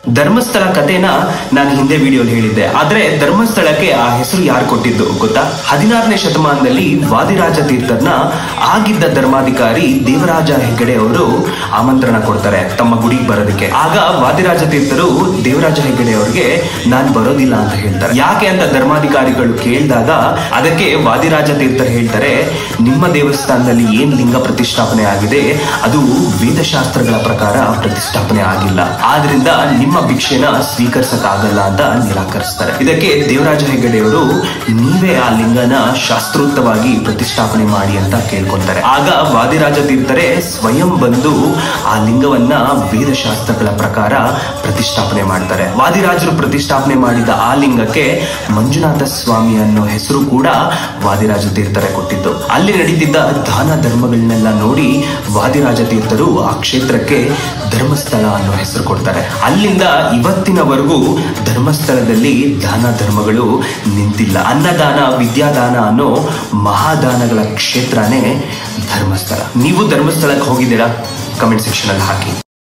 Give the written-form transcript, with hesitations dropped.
ಧರ್ಮಸ್ಥಳ ಕಥೆನ ನಾನು ಹಿಂದೆ ವಿಡಿಯೋಲಿ ಹೇಳಿದ್ದೆ. ಆದ್ರೆ ಧರ್ಮಸ್ಥಳಕ್ಕೆ ಆ ಹೆಸರು ಯಾರು ಕೊಟ್ಟಿದ್ದು ಗೊತ್ತಾ? 16ನೇ ಶತಮಾನದಲ್ಲಿ ವಾದಿರಾಜ ತೀರ್ಥರನ್ನ ಆಗಿದ್ದ ಧರ್ಮಾಧಿಕಾರಿ ದೇವರಾಜ ಹೆಗ್ಗಡೆ ಅವರು ಆಮಂತ್ರಣ ಕೊಡ್ತಾರೆ ತಮ್ಮ ಗುಡಿಗೆ ಬರೋದಕ್ಕೆ. ಆಗ ವಾದಿರಾಜ ತೀರ್ಥರು ದೇವರಾಜ ಹೆಗ್ಗಡೆ ಅವ್ರಿಗೆ ನಾನ್ ಬರೋದಿಲ್ಲ ಅಂತ ಹೇಳ್ತಾರೆ. ಯಾಕೆ ಅಂತ ಧರ್ಮಾಧಿಕಾರಿಗಳು ಕೇಳಿದಾಗ ಅದಕ್ಕೆ ವಾದಿರಾಜ ತೀರ್ಥರು ಹೇಳ್ತಾರೆ, ನಿಮ್ಮ ದೇವಸ್ಥಾನದಲ್ಲಿ ಏನ್ ಲಿಂಗ ಪ್ರತಿಷ್ಠಾಪನೆ ಆಗಿದೆ ಅದು ವೇದಶಾಸ್ತ್ರಗಳ ಪ್ರಕಾರ ಪ್ರತಿಷ್ಠಾಪನೆ ಆಗಿಲ್ಲ, ಆದ್ರಿಂದ ನಿಮ್ಮ ಭಿಕ್ಷೆನ ಸ್ವೀಕರಿಸಕ್ಕಾಗಲ್ಲ ಅಂತ ನಿರಾಕರಿಸ್ತಾರೆ. ಇದಕ್ಕೆ ದೇವರಾಜ ಹೆಗ್ಗಡೆಯವರು ನೀವೇ ಆ ಲಿಂಗನ ಶಾಸ್ತ್ರೋಕ್ತವಾಗಿ ಪ್ರತಿಷ್ಠಾಪನೆ ಮಾಡಿ ಅಂತ ಕೇಳ್ಕೊಳ್ತಾರೆ. ಆಗ ವಾದಿರಾಜ ತೀರ್ಥರೇ ಸ್ವಯಂ ಬಂದು ಆ ಲಿಂಗವನ್ನ ವೇದಶಾಸ್ತ್ರಗಳ ಪ್ರಕಾರ ಪ್ರತಿಷ್ಠಾಪನೆ ಮಾಡ್ತಾರೆ. ವಾದಿರಾಜರು ಪ್ರತಿಷ್ಠಾಪನೆ ಮಾಡಿದ ಆ ಲಿಂಗಕ್ಕೆ ಮಂಜುನಾಥ ಸ್ವಾಮಿ ಅನ್ನೋ ಹೆಸರು ಕೂಡ ವಾದಿರಾಜ ತೀರ್ಥರೇ ಕೊಟ್ಟಿದ್ದು. ಅಲ್ಲಿ ನಡೀತಿದ್ದ ದಾನ ಧರ್ಮಗಳನ್ನೆಲ್ಲ ನೋಡಿ ವಾದಿರಾಜ ತೀರ್ಥರು ಆ ಕ್ಷೇತ್ರಕ್ಕೆ ಧರ್ಮಸ್ಥಳ ಅನ್ನೋ ಹೆಸರು ಕೊಡ್ತಾರೆ. ಅಲ್ಲಿಂದ ಇವತ್ತಿನವರೆಗೂ ಧರ್ಮಸ್ಥಳದಲ್ಲಿ ದಾನ ಧರ್ಮಗಳು ನಿಂತಿಲ್ಲ. ಅನ್ನದಾನ, ವಿದ್ಯಾದಾನ ಅನ್ನೋ ಮಹಾದಾನಗಳ ಕ್ಷೇತ್ರನೇ ಧರ್ಮಸ್ಥಳ. ನೀವು ಧರ್ಮಸ್ಥಳಕ್ಕೆ ಹೋಗಿದ್ದೀರಾ? ಕಮೆಂಟ್ ಸೆಕ್ಷನ್ ಅಲ್ಲಿ ಹಾಕಿ.